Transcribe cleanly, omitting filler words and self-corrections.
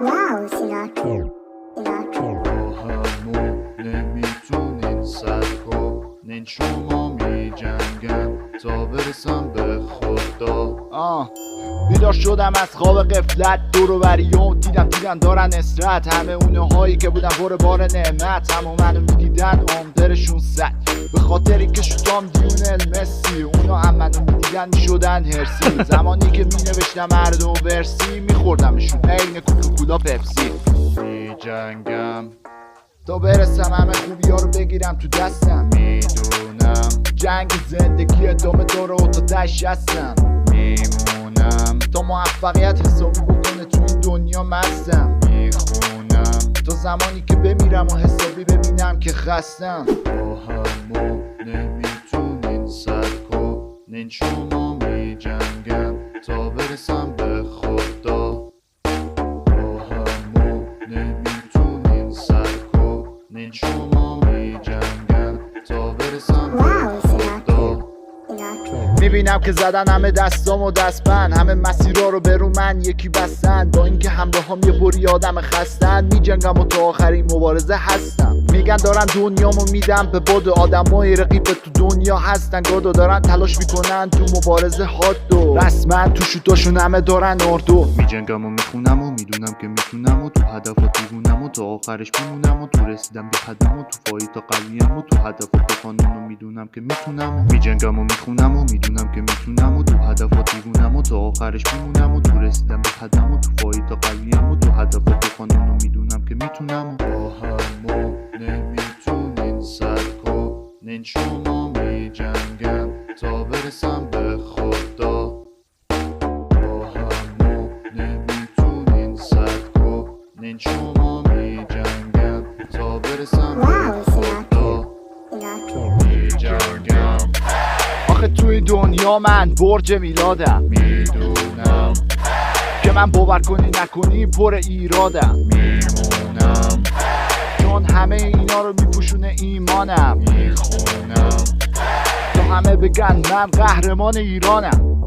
واو سیناترا با همون نمیتونین سر کنین، شما میجنگن تا برسم به خدا. بیدار شدم از خواب قفلت، دور و بریام دیدم دارن اسرت، همه اونهایی که بودن پر بار نعمت، همه منو میدیدن عمدرشون سد، به خاطری که شدم دیونل مسی، اونا هم منو میدیدن میشدن هرسی، زمانی که مینوشتم هر دو ورسی میخوردمشون عین کوکاکولا پپسی. میجنگم تا برسم همه خوبی ها رو بگیرم تو دستم، میدونم جنگ زندگی ادامه داره و تا تش هستم، میمونم تا موفقیت حسابی بکنه تو این دنیا مستم، میخونم تا زمانی که بمیرم و حسابی ببینم که خستم. با همون نمیتونین سر کنین، شما میجنگم تا برسم به خدا. با همون نمیتونین سر کنین، شما میجنگم تا برسم به خدا. میبینم که زدن همه دستام و دستبند، همه مسیرها رو برو من یکی بستن، با اینکه همراهام یه بری آدم خستن، میجنگم و تا آخرین مبارزه هستم. میگن دارن دنیامو میدم به باد، آدمای رقیب تو دنیا هستن گادو، دارن تلاش میکنن تو مبارزه هادو، رسما تو شوتاشون همه دارن اردو. میجنگم و میخونم و میدونم که میتونم و تو هدفات دیوونم و تا آخرش میمونم و تو رسیدم به هدفم و تو فایتا قویم و تو هدفات به قانون و میدونم که میتونم. میجنگم و میخونم و میدونم که میتونم و تو هدفات دیوونم و تا آخرش میمونم و تو رسیدم به هدفم و تو فایتا قویم و تو هدفات به قانون و میدونم که میتونم. با همون نمیتونین سر کنین، شما میجنگم تا برسم به خدا. با همون نمیتونین سر کنین، شما میجنگم تا برسم به خدا. میجنگم آخه توی دنیا من برج میلادم، میدونم که من باور کنی نکنی پر ایرادم، میمونم چون همه اینا رو میپوشونه ایمانم، میخونم تا همه بگن من قهرمان ایرانم.